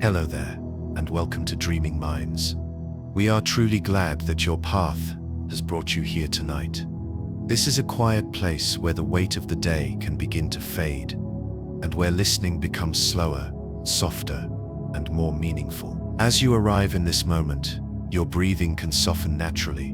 Hello there, and welcome to Dreaming Minds. We are truly glad that your path has brought you here tonight. This is a quiet place where the weight of the day can begin to fade, and where listening becomes slower, softer, and more meaningful. As you arrive in this moment, your breathing can soften naturally,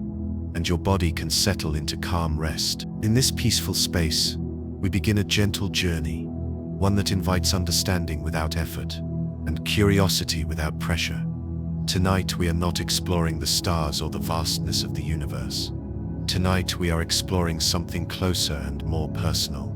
and your body can settle into calm rest. In this peaceful space, we begin a gentle journey, one that invites understanding without effort, and curiosity without pressure. Tonight we are not exploring the stars or the vastness of the universe. Tonight we are exploring something closer and more personal.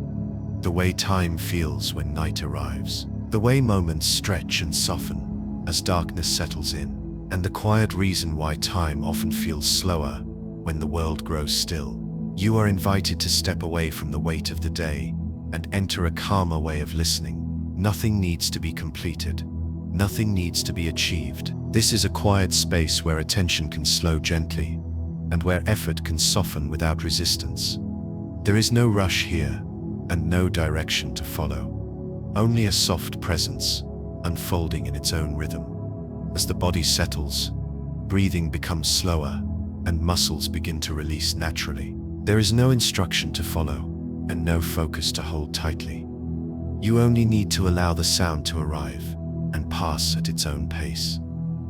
The way time feels when night arrives. The way moments stretch and soften as darkness settles in. And the quiet reason why time often feels slower when the world grows still. You are invited to step away from the weight of the day and enter a calmer way of listening. Nothing needs to be completed. Nothing needs to be achieved. This is a quiet space where attention can slow gently, and where effort can soften without resistance. There is no rush here, and no direction to follow. Only a soft presence, unfolding in its own rhythm. As the body settles, breathing becomes slower, and muscles begin to release naturally. There is no instruction to follow, and no focus to hold tightly. You only need to allow the sound to arrive and pass at its own pace.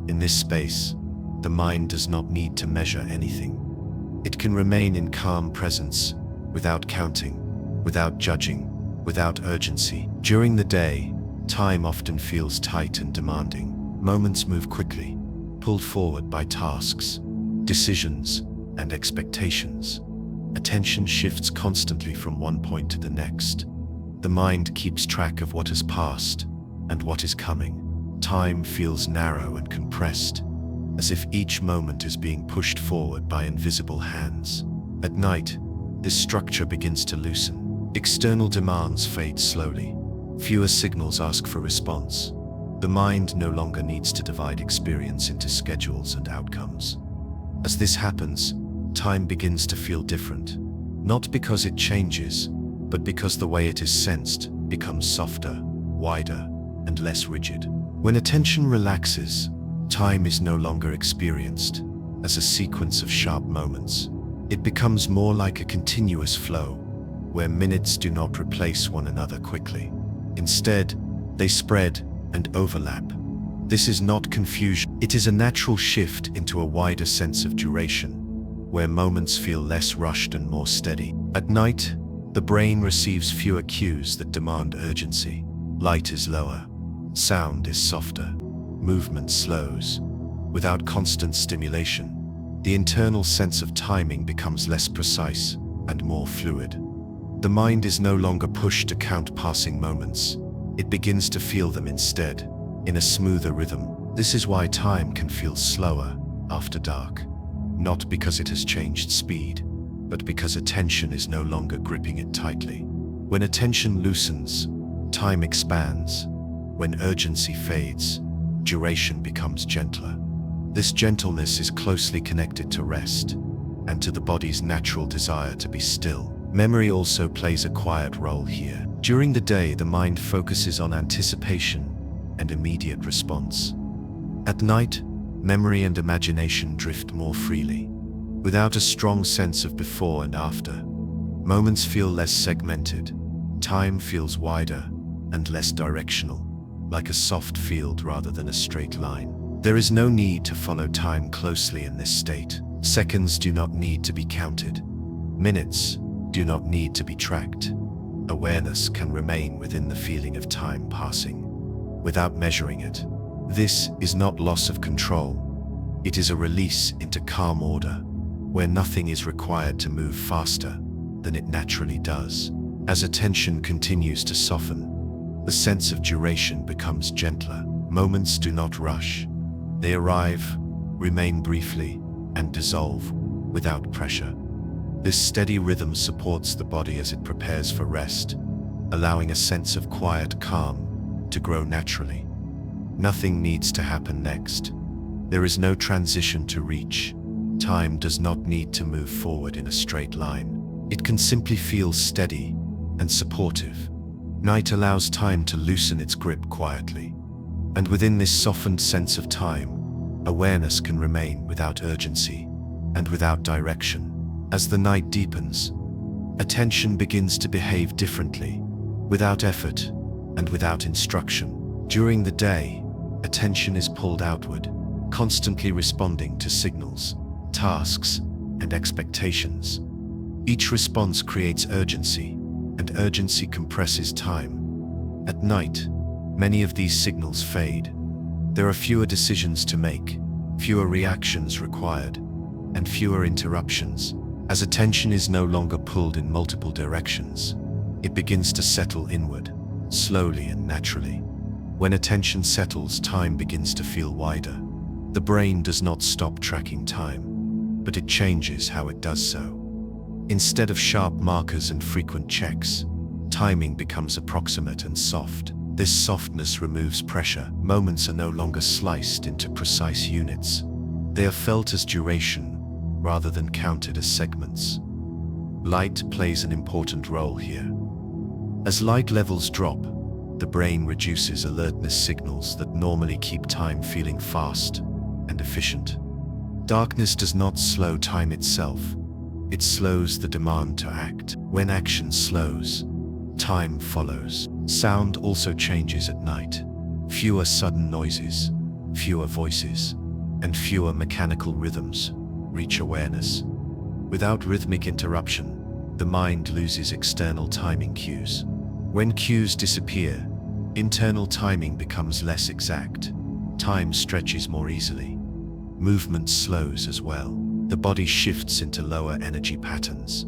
In this space, the mind does not need to measure anything. It can remain in calm presence, without counting, without judging, without urgency. During the day, time often feels tight and demanding. Moments move quickly, pulled forward by tasks, decisions, and expectations. Attention shifts constantly from one point to the next. The mind keeps track of what has passed and what is coming. Time feels narrow and compressed, as if each moment is being pushed forward by invisible hands. At night, this structure begins to loosen. External demands fade slowly. Fewer signals ask for response. The mind no longer needs to divide experience into schedules and outcomes. As this happens, time begins to feel different. Not because it changes, but because the way it is sensed becomes softer, wider, and less rigid. When attention relaxes, time is no longer experienced as a sequence of sharp moments. It becomes more like a continuous flow, where minutes do not replace one another quickly. Instead, they spread and overlap. This is not confusion. It is a natural shift into a wider sense of duration, where moments feel less rushed and more steady. At night, the brain receives fewer cues that demand urgency. Light is lower. Sound is softer. Movement slows. Without constant stimulation, the internal sense of timing becomes less precise and more fluid. The mind is no longer pushed to count passing moments. It begins to feel them instead, in a smoother rhythm. This is why time can feel slower after dark. Not because it has changed speed, but because attention is no longer gripping it tightly. When attention loosens, time expands. When urgency fades, duration becomes gentler. This gentleness is closely connected to rest and to the body's natural desire to be still. Memory also plays a quiet role here. During the day, the mind focuses on anticipation and immediate response. At night, memory and imagination drift more freely, without a strong sense of before and after. Moments feel less segmented, time feels wider and less directional, like a soft field rather than a straight line. There is no need to follow time closely in this state. Seconds do not need to be counted. Minutes do not need to be tracked. Awareness can remain within the feeling of time passing, without measuring it. This is not loss of control. It is a release into calm order, where nothing is required to move faster than it naturally does. As attention continues to soften, the sense of duration becomes gentler. Moments do not rush. They arrive, remain briefly, and dissolve without pressure. This steady rhythm supports the body as it prepares for rest, allowing a sense of quiet calm to grow naturally. Nothing needs to happen next. There is no transition to reach. Time does not need to move forward in a straight line. It can simply feel steady and supportive. Night allows time to loosen its grip quietly. And within this softened sense of time, awareness can remain without urgency and without direction. As the night deepens, attention begins to behave differently, without effort and without instruction. During the day, attention is pulled outward, constantly responding to signals, tasks, and expectations. Each response creates urgency, and urgency compresses time. At night, many of these signals fade. There are fewer decisions to make, fewer reactions required, and fewer interruptions. As attention is no longer pulled in multiple directions, it begins to settle inward, slowly and naturally. When attention settles, time begins to feel wider. The brain does not stop tracking time, but it changes how it does so. Instead of sharp markers and frequent checks, timing becomes approximate and soft. This softness removes pressure. Moments are no longer sliced into precise units. They are felt as duration, rather than counted as segments. Light plays an important role here. As light levels drop, the brain reduces alertness signals that normally keep time feeling fast and efficient. Darkness does not slow time itself. It slows the demand to act. When action slows, time follows. Sound also changes at night. Fewer sudden noises, fewer voices, and fewer mechanical rhythms reach awareness. Without rhythmic interruption, the mind loses external timing cues. When cues disappear, internal timing becomes less exact. Time stretches more easily. Movement slows as well. The body shifts into lower energy patterns.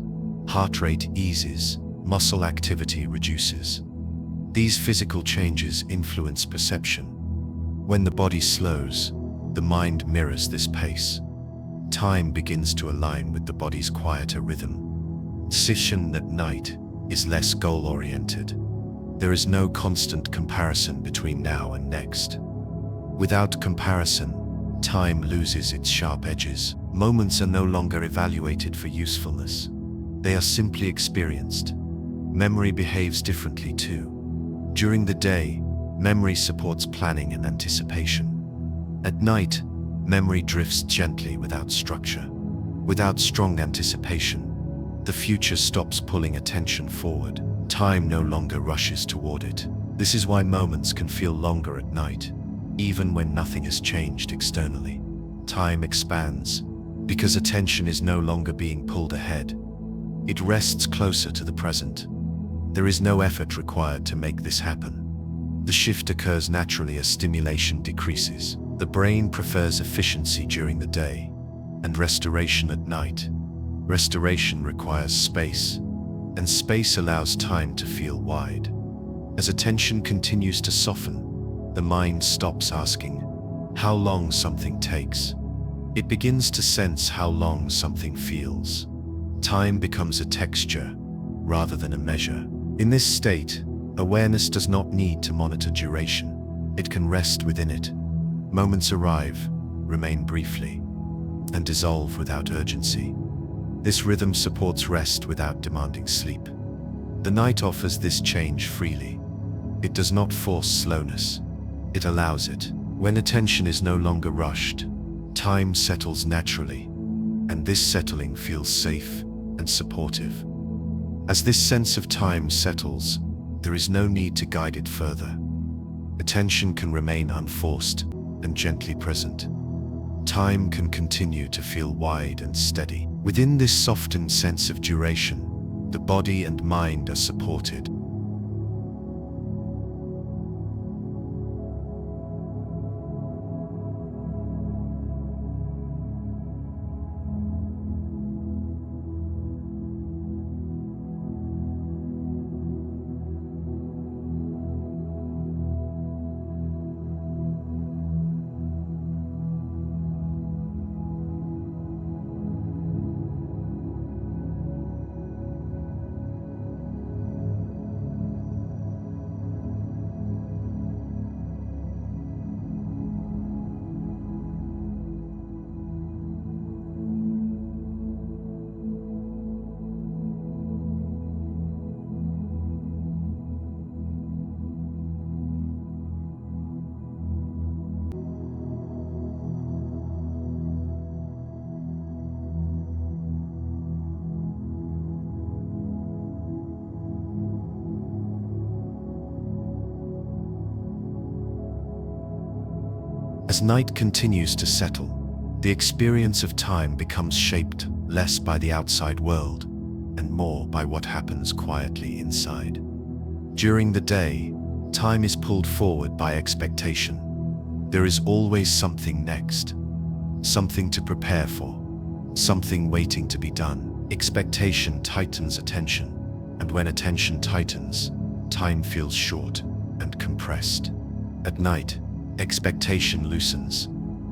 Heart rate eases, muscle activity reduces. These physical changes influence perception. When the body slows, the mind mirrors this pace. Time begins to align with the body's quieter rhythm. Session at night is less goal-oriented. There is no constant comparison between now and next. Without comparison, time loses its sharp edges. Moments are no longer evaluated for usefulness. They are simply experienced. Memory behaves differently too. During the day, memory supports planning and anticipation. At night, memory drifts gently without structure. Without strong anticipation, the future stops pulling attention forward. Time no longer rushes toward it. This is why moments can feel longer at night, even when nothing has changed externally. Time expands, because attention is no longer being pulled ahead. It rests closer to the present. There is no effort required to make this happen. The shift occurs naturally as stimulation decreases. The brain prefers efficiency during the day, and restoration at night. Restoration requires space, and space allows time to feel wide. As attention continues to soften, the mind stops asking how long something takes. It begins to sense how long something feels. Time becomes a texture rather than a measure. In this state, awareness does not need to monitor duration. It can rest within it. Moments arrive, remain briefly, and dissolve without urgency. This rhythm supports rest without demanding sleep. The night offers this change freely. It does not force slowness. It allows it. When attention is no longer rushed, time settles naturally, and this settling feels safe and supportive. As this sense of time settles, there is no need to guide it further. Attention can remain unforced and gently present. Time can continue to feel wide and steady. Within this softened sense of duration, the body and mind are supported. As night continues to settle, the experience of time becomes shaped less by the outside world and more by what happens quietly inside. During the day, time is pulled forward by expectation. There is always something next, something to prepare for, something waiting to be done. Expectation tightens attention, and when attention tightens, time feels short and compressed. At night, expectation loosens.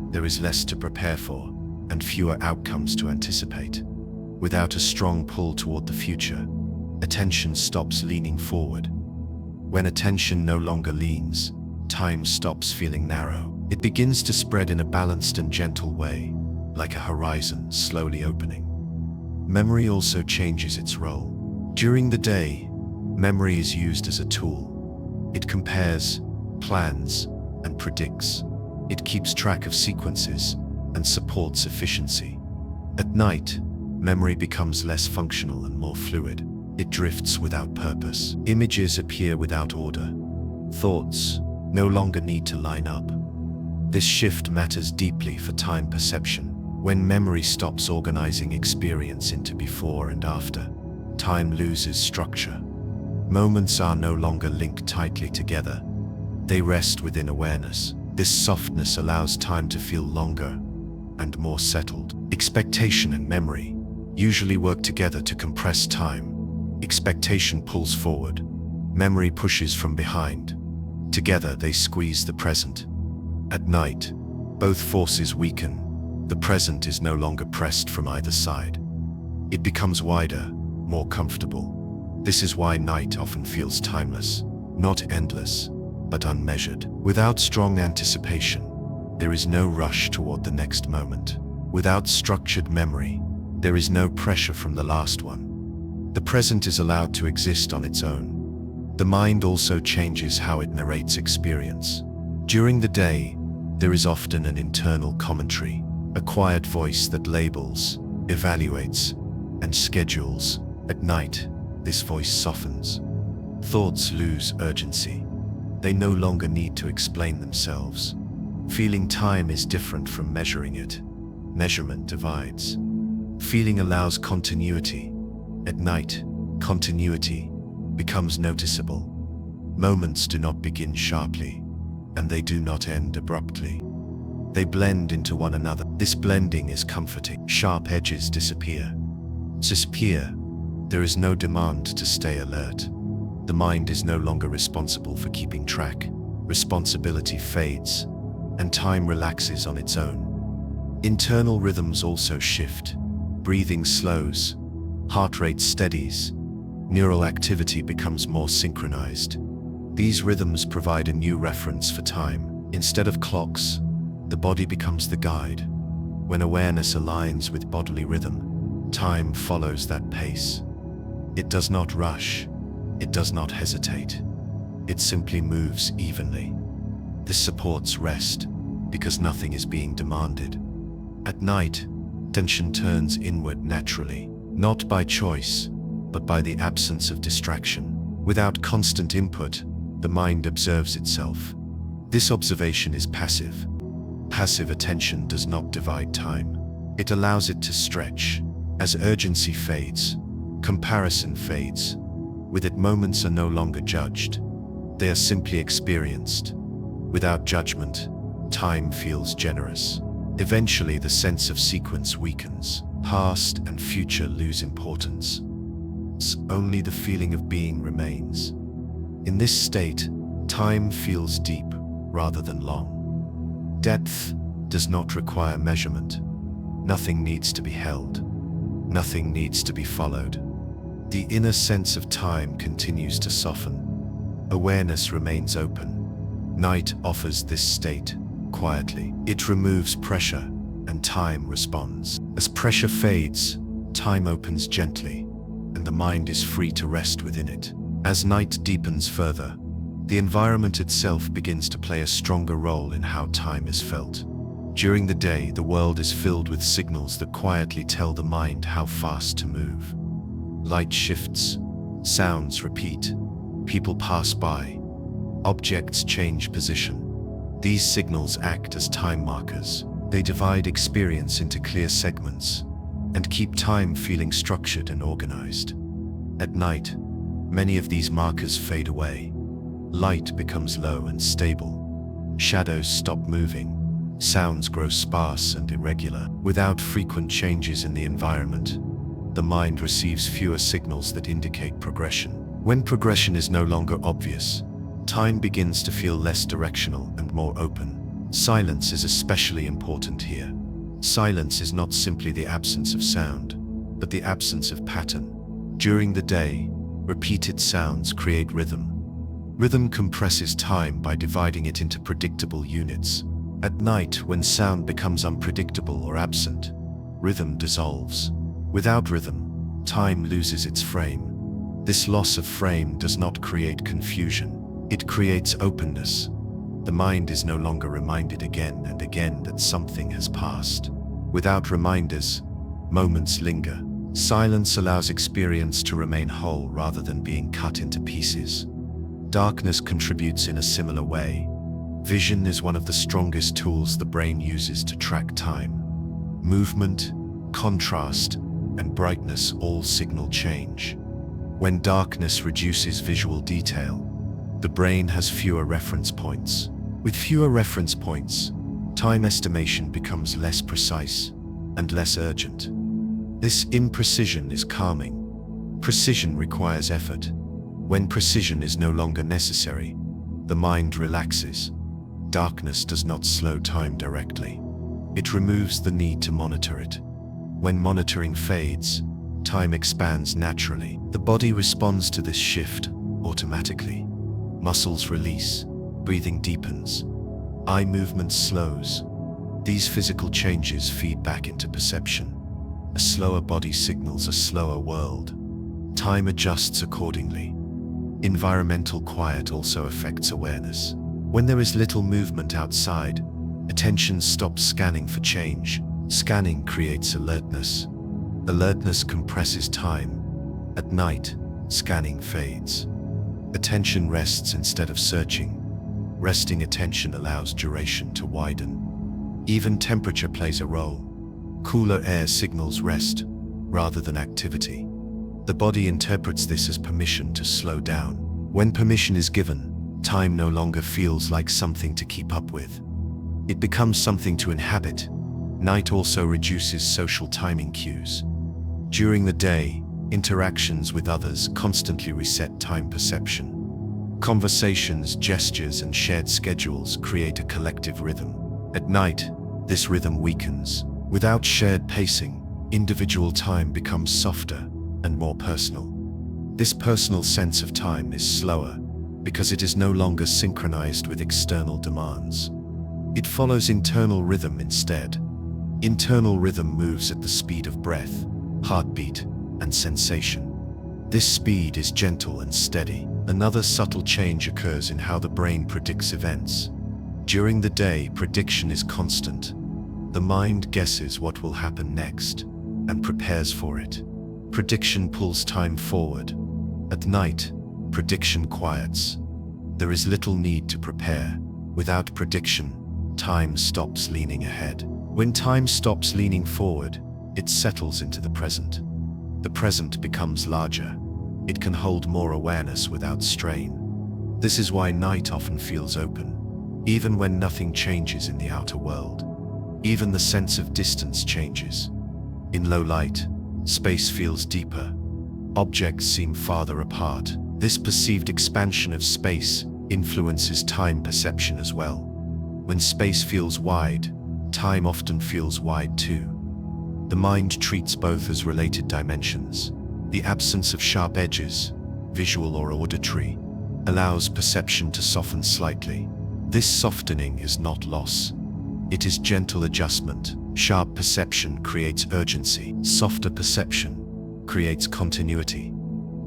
There is less to prepare for and fewer outcomes to anticipate. Without a strong pull toward the future, attention stops leaning forward. When attention no longer leans, time stops feeling narrow. It begins to spread in a balanced and gentle way, like a horizon slowly opening. Memory also changes its role. During the day, memory is used as a tool. It compares, plans, and predicts. It keeps track of sequences and supports efficiency. At night, memory becomes less functional and more fluid. It drifts without purpose. Images appear without order. Thoughts no longer need to line up. This shift matters deeply for time perception. When memory stops organizing experience into before and after, time loses structure. Moments are no longer linked tightly together. They rest within awareness. This softness allows time to feel longer and more settled. Expectation and memory usually work together to compress time. Expectation pulls forward. Memory pushes from behind. Together they squeeze the present. At night, both forces weaken. The present is no longer pressed from either side. It becomes wider, more comfortable. This is why night often feels timeless, not endless, but unmeasured. Without strong anticipation, there is no rush toward the next moment. Without structured memory, there is no pressure from the last one. The present is allowed to exist on its own. The mind also changes how it narrates experience. During the day, there is often an internal commentary, a quiet voice that labels, evaluates, and schedules. At night, this voice softens. Thoughts lose urgency. They no longer need to explain themselves. Feeling time is different from measuring it. Measurement divides. Feeling allows continuity. At night, continuity becomes noticeable. Moments do not begin sharply, and they do not end abruptly. They blend into one another. This blending is comforting. Sharp edges disappear. There is no demand to stay alert. The mind is no longer responsible for keeping track. Responsibility fades, and time relaxes on its own. Internal rhythms also shift. Breathing slows, heart rate steadies, neural activity becomes more synchronized. These rhythms provide a new reference for time. Instead of clocks, the body becomes the guide. When awareness aligns with bodily rhythm, time follows that pace. It does not rush. It does not hesitate. It simply moves evenly. This supports rest because nothing is being demanded. At night, attention turns inward naturally, not by choice, but by the absence of distraction. Without constant input, the mind observes itself. This observation is passive. Passive attention does not divide time. It allows it to stretch. As urgency fades, comparison fades. With it, moments are no longer judged. They are simply experienced. Without judgment, time feels generous. Eventually, the sense of sequence weakens. Past and future lose importance. Only the feeling of being remains. In this state, time feels deep rather than long. Depth does not require measurement. Nothing needs to be held. Nothing needs to be followed. The inner sense of time continues to soften. Awareness remains open. Night offers this state quietly. It removes pressure, and time responds. As pressure fades, time opens gently, and the mind is free to rest within it. As night deepens further, the environment itself begins to play a stronger role in how time is felt. During the day, the world is filled with signals that quietly tell the mind how fast to move. Light shifts, sounds repeat, people pass by, objects change position. These signals act as time markers. They divide experience into clear segments and keep time feeling structured and organized. At night, many of these markers fade away. Light becomes low and stable. Shadows stop moving. Sounds grow sparse and irregular. Without frequent changes in the environment, the mind receives fewer signals that indicate progression. When progression is no longer obvious, time begins to feel less directional and more open. Silence is especially important here. Silence is not simply the absence of sound, but the absence of pattern. During the day, repeated sounds create rhythm. Rhythm compresses time by dividing it into predictable units. At night, when sound becomes unpredictable or absent, rhythm dissolves. Without rhythm, time loses its frame. This loss of frame does not create confusion. It creates openness. The mind is no longer reminded again and again that something has passed. Without reminders, moments linger. Silence allows experience to remain whole rather than being cut into pieces. Darkness contributes in a similar way. Vision is one of the strongest tools the brain uses to track time. Movement, contrast, and brightness all signal change. When darkness reduces visual detail, the brain has fewer reference points. With fewer reference points, time estimation becomes less precise and less urgent. This imprecision is calming. Precision requires effort. When precision is no longer necessary, the mind relaxes. Darkness does not slow time directly. It removes the need to monitor it. When monitoring fades, time expands naturally. The body responds to this shift automatically. Muscles release, breathing deepens, eye movement slows. These physical changes feed back into perception. A slower body signals a slower world. Time adjusts accordingly. Environmental quiet also affects awareness. When there is little movement outside, attention stops scanning for change. Scanning creates alertness. Alertness compresses time. At night, scanning fades. Attention rests instead of searching. Resting attention allows duration to widen. Even temperature plays a role. Cooler air signals rest, rather than activity. The body interprets this as permission to slow down. When permission is given, time no longer feels like something to keep up with. It becomes something to inhabit. Night also reduces social timing cues. During the day, interactions with others constantly reset time perception. Conversations, gestures, and shared schedules create a collective rhythm. At night, this rhythm weakens. Without shared pacing, individual time becomes softer and more personal. This personal sense of time is slower because it is no longer synchronized with external demands. It follows internal rhythm instead. Internal rhythm moves at the speed of breath, heartbeat, and sensation. This speed is gentle and steady. Another subtle change occurs in how the brain predicts events. During the day, prediction is constant. The mind guesses what will happen next and prepares for it. Prediction pulls time forward. At night, prediction quiets. There is little need to prepare. Without prediction, time stops leaning ahead. When time stops leaning forward, it settles into the present. The present becomes larger. It can hold more awareness without strain. This is why night often feels open, even when nothing changes in the outer world. Even the sense of distance changes. In low light, space feels deeper. Objects seem farther apart. This perceived expansion of space influences time perception as well. When space feels wide, time often feels wide too. The mind treats both as related dimensions. The absence of sharp edges, visual or auditory, allows perception to soften slightly. This softening is not loss. It is gentle adjustment. Sharp perception creates urgency. Softer perception creates continuity.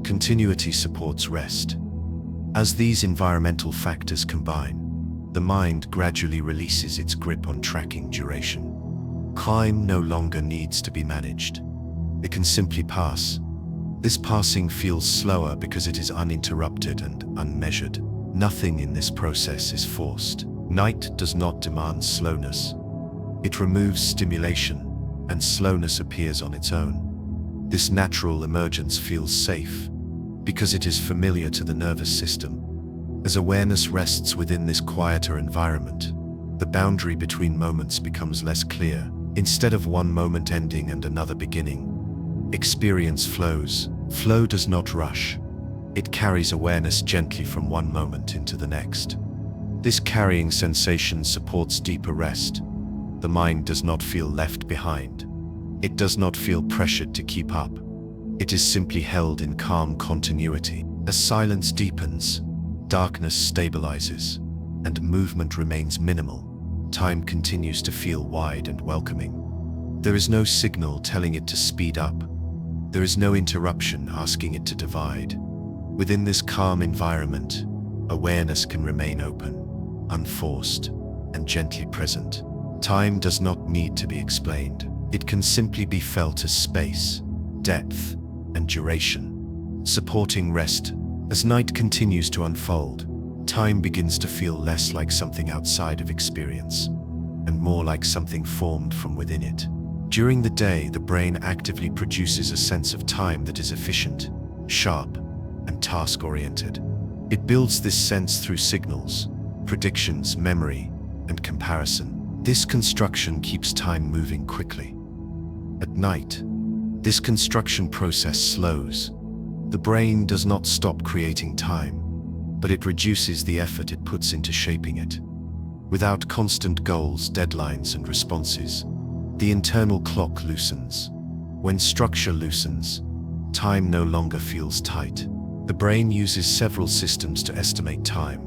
Continuity supports rest. As these environmental factors combine, the mind gradually releases its grip on tracking duration. Time no longer needs to be managed. It can simply pass. This passing feels slower because it is uninterrupted and unmeasured. Nothing in this process is forced. Night does not demand slowness. It removes stimulation, and slowness appears on its own. This natural emergence feels safe, because it is familiar to the nervous system. As awareness rests within this quieter environment, the boundary between moments becomes less clear. Instead of one moment ending and another beginning, experience flows. Flow does not rush. It carries awareness gently from one moment into the next. This carrying sensation supports deeper rest. The mind does not feel left behind. It does not feel pressured to keep up. It is simply held in calm continuity. As silence deepens, darkness stabilizes, and movement remains minimal. Time continues to feel wide and welcoming. There is no signal telling it to speed up. There is no interruption asking it to divide. Within this calm environment, awareness can remain open, unforced, and gently present. Time does not need to be explained. It can simply be felt as space, depth, and duration, supporting rest. As night continues to unfold, time begins to feel less like something outside of experience, and more like something formed from within it. During the day, the brain actively produces a sense of time that is efficient, sharp, and task-oriented. It builds this sense through signals, predictions, memory, and comparison. This construction keeps time moving quickly. At night, this construction process slows. The brain does not stop creating time, but it reduces the effort it puts into shaping it. Without constant goals, deadlines, and responses, the internal clock loosens. When structure loosens, time no longer feels tight. The brain uses several systems to estimate time.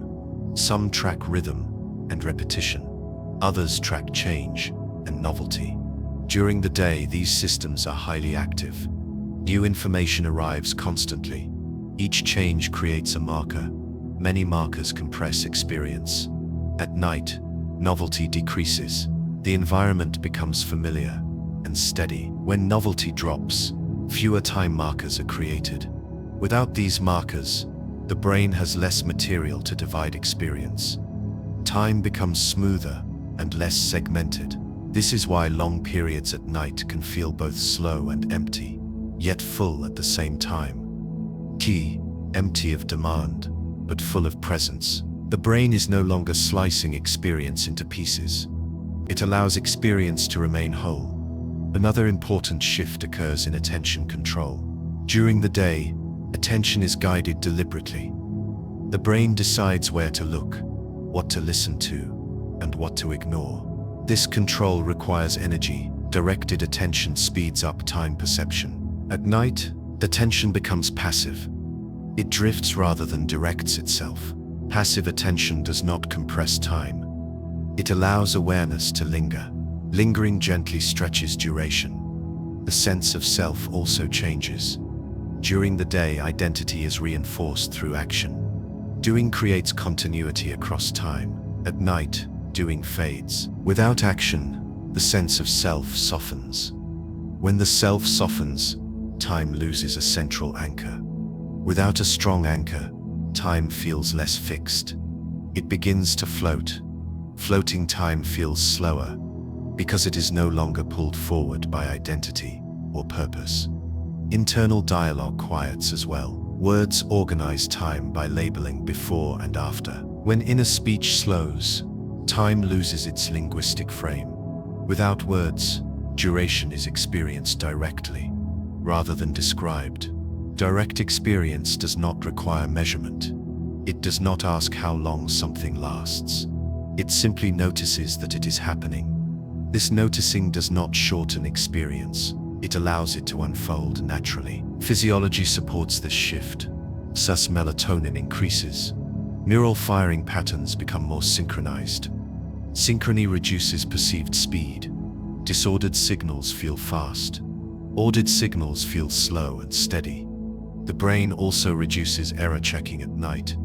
Some track rhythm and repetition. Others track change and novelty. During the day, these systems are highly active. New information arrives constantly. Each change creates a marker. Many markers compress experience. At night, novelty decreases. The environment becomes familiar and steady. When novelty drops, fewer time markers are created. Without these markers, the brain has less material to divide experience. Time becomes smoother and less segmented. This is why long periods at night can feel both slow and empty, yet full at the same time. Key, empty of demand, but full of presence. The brain is no longer slicing experience into pieces. It allows experience to remain whole. Another important shift occurs in attention control. During the day, attention is guided deliberately. The brain decides where to look, what to listen to, and what to ignore. This control requires energy. Directed attention speeds up time perception. At night, attention becomes passive. It drifts rather than directs itself. Passive attention does not compress time. It allows awareness to linger. Lingering gently stretches duration. The sense of self also changes. During the day, identity is reinforced through action. Doing creates continuity across time. At night, doing fades. Without action, the sense of self softens. When the self softens, time loses a central anchor. Without a strong anchor, time feels less fixed. It begins to float. Floating time feels slower, because it is no longer pulled forward by identity or purpose. Internal dialogue quiets as well. Words organize time by labeling before and after. When inner speech slows, time loses its linguistic frame. Without words, duration is experienced directly, rather than described. Direct experience does not require measurement. It does not ask how long something lasts. It simply notices that it is happening. This noticing does not shorten experience. It allows it to unfold naturally. Physiology supports this shift. Thus, melatonin increases. Neural firing patterns become more synchronized. Synchrony reduces perceived speed. Disordered signals feel fast. Ordered signals feel slow and steady. The brain also reduces error checking at night.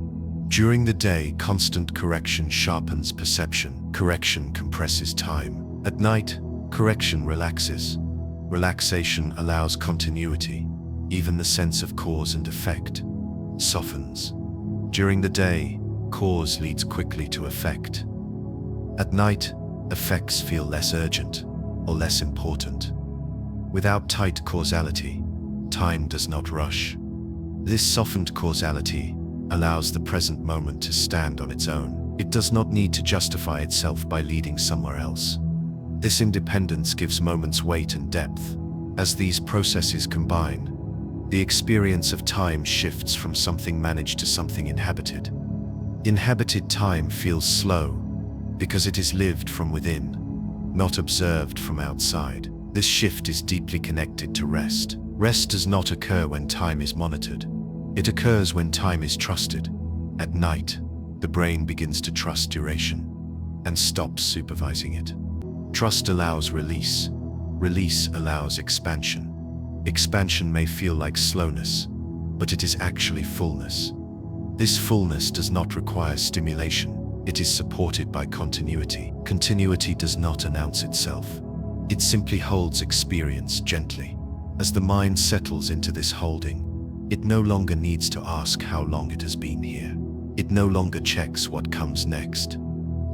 During the day, constant correction sharpens perception. Correction compresses time. At night, correction relaxes. Relaxation allows continuity. Even the sense of cause and effect softens. During the day, cause leads quickly to effect. At night, effects feel less urgent or less important. Without tight causality, time does not rush. This softened causality allows the present moment to stand on its own. It does not need to justify itself by leading somewhere else. This independence gives moments weight and depth. As these processes combine, the experience of time shifts from something managed to something inhabited. Inhabited time feels slow because it is lived from within, not observed from outside. This shift is deeply connected to rest. Rest does not occur when time is monitored. It occurs when time is trusted. At night, the brain begins to trust duration and stops supervising it. Trust allows release. Release allows expansion. Expansion may feel like slowness, but it is actually fullness. This fullness does not require stimulation. It is supported by continuity. Continuity does not announce itself. It simply holds experience gently. As the mind settles into this holding, it no longer needs to ask how long it has been here. It no longer checks what comes next.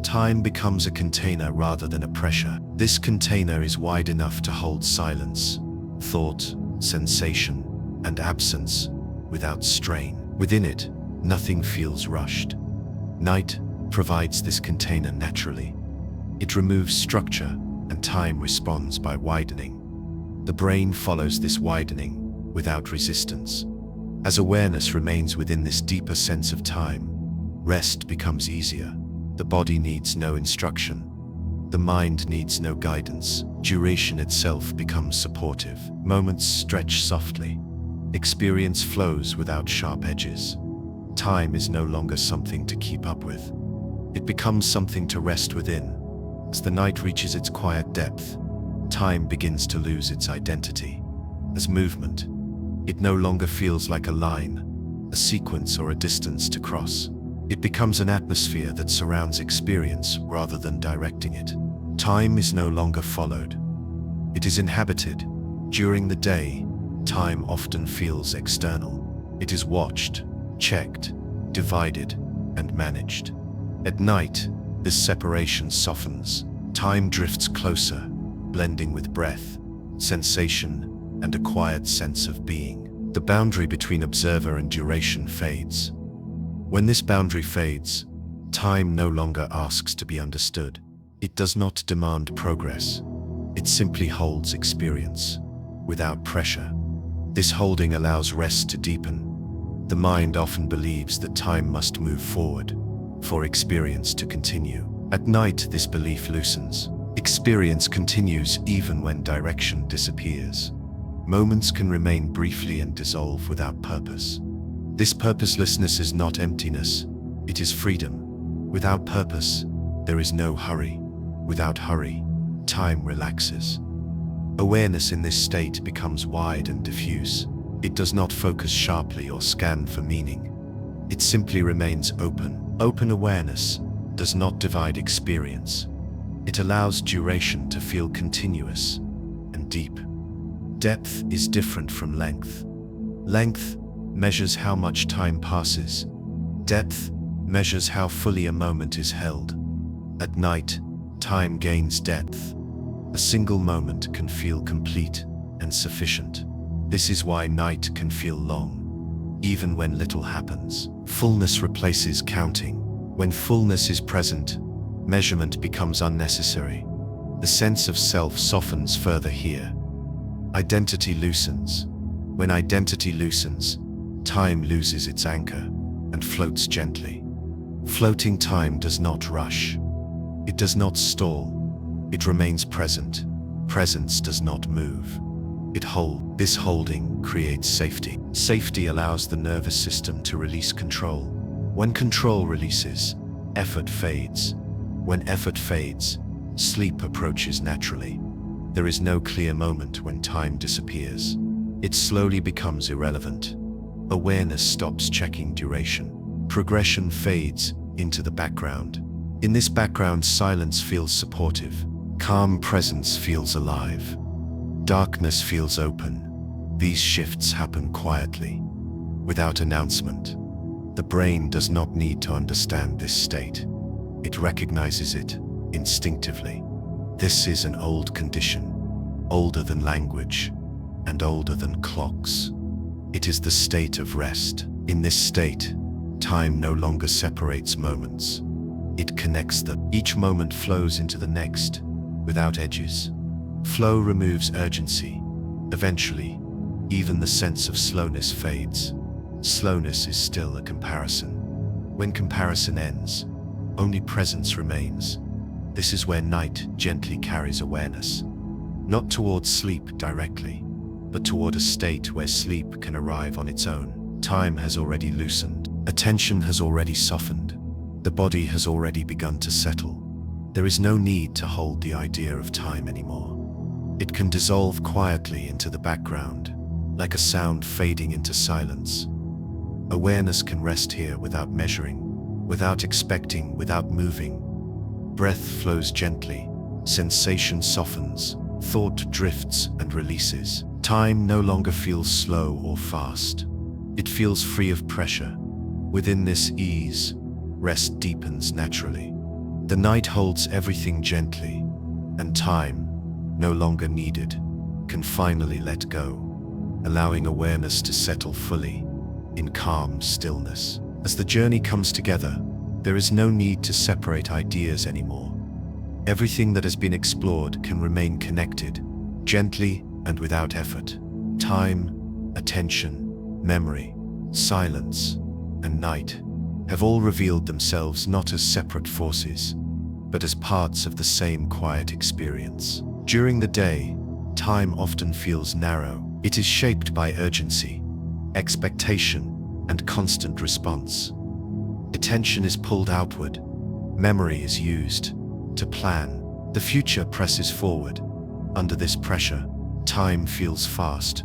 Time becomes a container rather than a pressure. This container is wide enough to hold silence, thought, sensation, and absence without strain. Within it, nothing feels rushed. Night provides this container naturally. It removes structure, and time responds by widening. The brain follows this widening without resistance. As awareness remains within this deeper sense of time, rest becomes easier. The body needs no instruction. The mind needs no guidance. Duration itself becomes supportive. Moments stretch softly. Experience flows without sharp edges. Time is no longer something to keep up with. It becomes something to rest within. As the night reaches its quiet depth, time begins to lose its identity. As movement, it no longer feels like a line, a sequence, or a distance to cross. It becomes an atmosphere that surrounds experience rather than directing it. Time is no longer followed. It is inhabited. During the day, time often feels external. It is watched, checked, divided, and managed. At night, this separation softens. Time drifts closer, blending with breath, sensation, and a quiet sense of being. The boundary between observer and duration fades. When this boundary fades, time no longer asks to be understood. It does not demand progress. It simply holds experience, without pressure. This holding allows rest to deepen. The mind often believes that time must move forward for experience to continue. At night, this belief loosens. Experience continues even when direction disappears. Moments can remain briefly and dissolve without purpose. This purposelessness is not emptiness, it is freedom. Without purpose, there is no hurry. Without hurry, time relaxes. Awareness in this state becomes wide and diffuse. It does not focus sharply or scan for meaning. It simply remains open. Open awareness does not divide experience. It allows duration to feel continuous and deep. Depth is different from length. Length measures how much time passes. Depth measures how fully a moment is held. At night, time gains depth. A single moment can feel complete and sufficient. This is why night can feel long, even when little happens. Fullness replaces counting. When fullness is present, measurement becomes unnecessary. The sense of self softens further here. Identity loosens. When identity loosens, time loses its anchor and floats gently. Floating time does not rush. It does not stall. It remains present. Presence does not move. This holding creates safety. Safety allows the nervous system to release control. When control releases, effort fades. When effort fades, sleep approaches naturally. There is no clear moment when time disappears. It slowly becomes irrelevant. Awareness stops checking duration. Progression fades into the background. In this background, silence feels supportive. Calm presence feels alive. Darkness feels open. These shifts happen quietly, without announcement. The brain does not need to understand this state. It recognizes it instinctively. This is an old condition, older than language, and older than clocks. It is the state of rest. In this state, time no longer separates moments. It connects them. Each moment flows into the next, without edges. Flow removes urgency. Eventually, even the sense of slowness fades. Slowness is still a comparison. When comparison ends, only presence remains. This is where night gently carries awareness, not towards sleep directly, but toward a state where sleep can arrive on its own. Time has already loosened. Attention has already softened. The body has already begun to settle. There is no need to hold the idea of time anymore. It can dissolve quietly into the background, like a sound fading into silence. Awareness can rest here without measuring, without expecting, without moving. Breath flows gently, sensation softens, thought drifts and releases. Time no longer feels slow or fast. It feels free of pressure. Within this ease, rest deepens naturally. The night holds everything gently, and time, no longer needed, can finally let go, allowing awareness to settle fully, in calm stillness. As the journey comes together, there is no need to separate ideas anymore. Everything that has been explored can remain connected, gently and without effort. Time, attention, memory, silence, and night have all revealed themselves not as separate forces, but as parts of the same quiet experience. During the day, time often feels narrow. It is shaped by urgency, expectation, and constant response. Attention is pulled outward. Memory is used to plan. The future presses forward. Under this pressure, time feels fast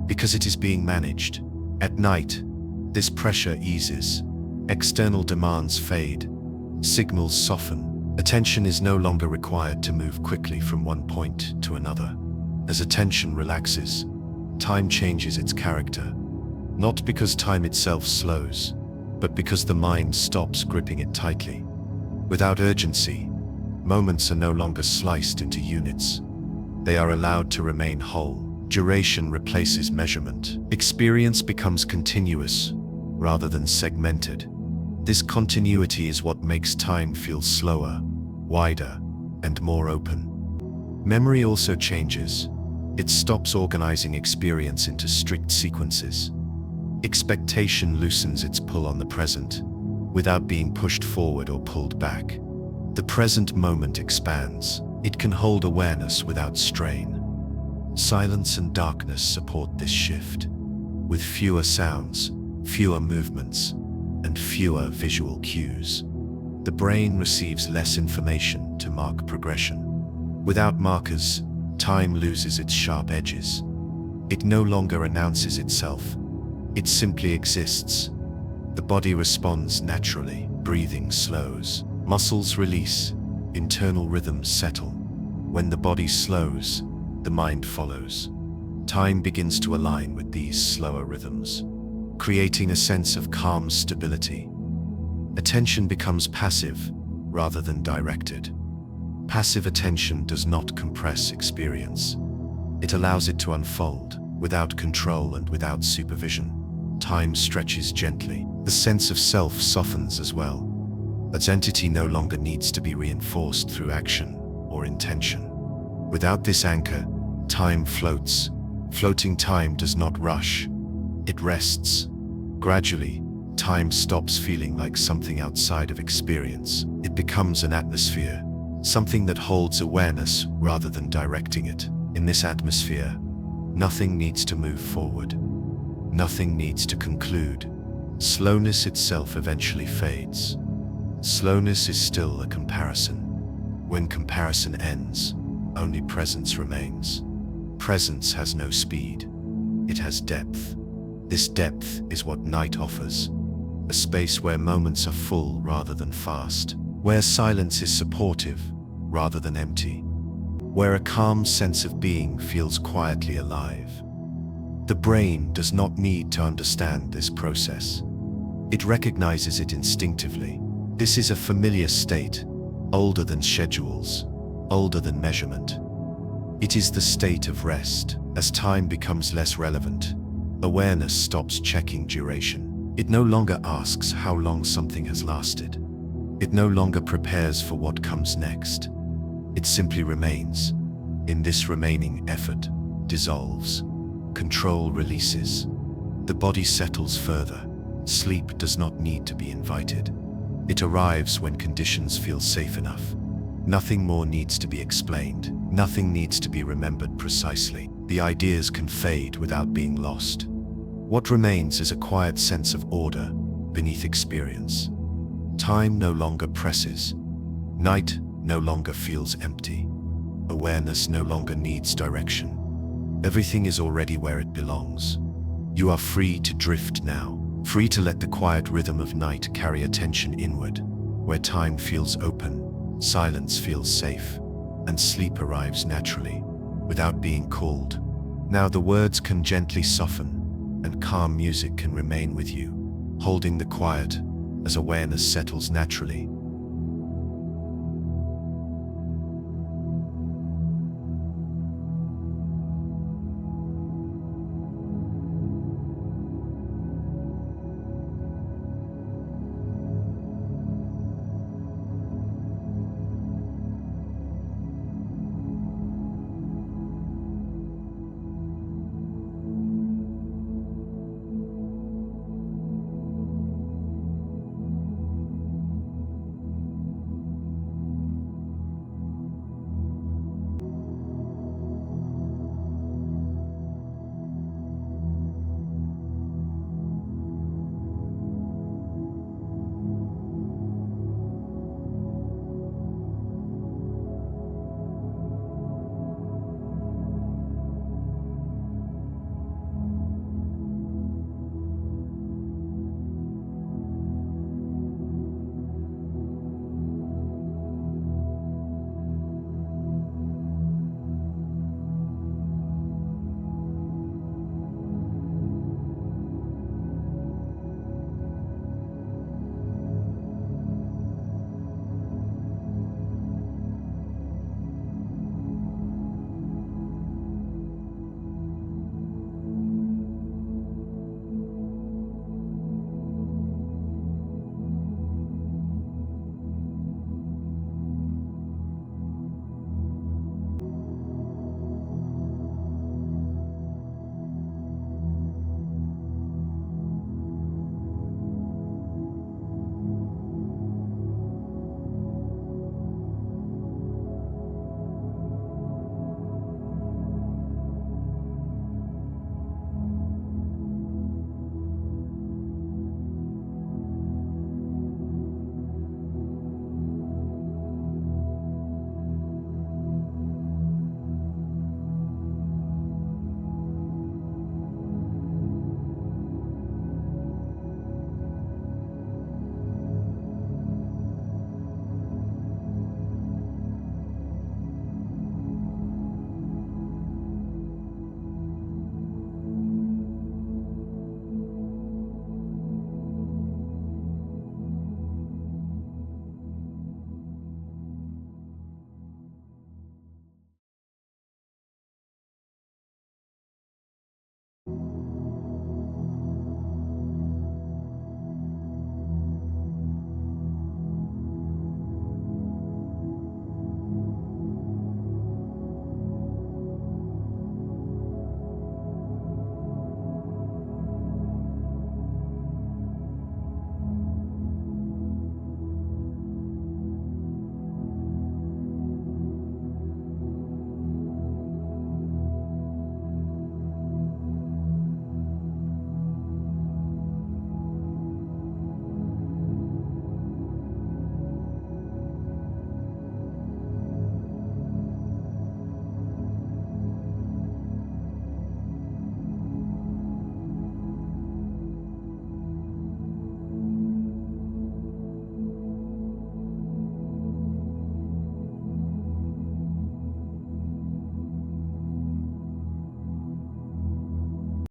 because it is being managed. At night, this pressure eases. External demands fade. Signals soften. Attention is no longer required to move quickly from one point to another. As attention relaxes, time changes its character. Not because time itself slows, but because the mind stops gripping it tightly. Without urgency, moments are no longer sliced into units. They are allowed to remain whole. Duration replaces measurement. Experience becomes continuous, rather than segmented. This continuity is what makes time feel slower, wider, and more open. Memory also changes. It stops organizing experience into strict sequences. Expectation loosens its pull on the present, without being pushed forward or pulled back. The present moment expands. It can hold awareness without strain. Silence and darkness support this shift. With fewer sounds, fewer movements, and fewer visual cues, the brain receives less information to mark progression. Without markers, time loses its sharp edges. It no longer announces itself. It simply exists. The body responds naturally. Breathing slows. Muscles release. Internal rhythms settle. When the body slows, the mind follows. Time begins to align with these slower rhythms, creating a sense of calm stability. Attention becomes passive rather than directed. Passive attention does not compress experience. It allows it to unfold, without control and without supervision. Time stretches gently. The sense of self softens as well. Identity no longer needs to be reinforced through action or intention. Without this anchor, time floats. Floating time does not rush. It rests. Gradually, time stops feeling like something outside of experience. It becomes an atmosphere, something that holds awareness rather than directing it. In this atmosphere, nothing needs to move forward. Nothing needs to conclude. Slowness itself eventually fades. Slowness is still a comparison. When comparison ends, only presence remains. Presence has no speed. It has depth. This depth is what night offers. A space where moments are full rather than fast. Where silence is supportive rather than empty. Where a calm sense of being feels quietly alive. The brain does not need to understand this process. It recognizes it instinctively. This is a familiar state, older than schedules, older than measurement. It is the state of rest. As time becomes less relevant, awareness stops checking duration. It no longer asks how long something has lasted. It no longer prepares for what comes next. It simply remains. In this remaining, effort dissolves. Control releases. The body settles further. Sleep does not need to be invited. It arrives when conditions feel safe enough. Nothing more needs to be explained. Nothing needs to be remembered precisely. The ideas can fade without being lost. What remains is a quiet sense of order beneath experience. Time no longer presses. Night no longer feels empty. Awareness no longer needs direction. Everything is already where it belongs. You are free to drift now, free to let the quiet rhythm of night carry attention inward, where time feels open, silence feels safe, and sleep arrives naturally, without being called. Now the words can gently soften, and calm music can remain with you, holding the quiet as awareness settles naturally.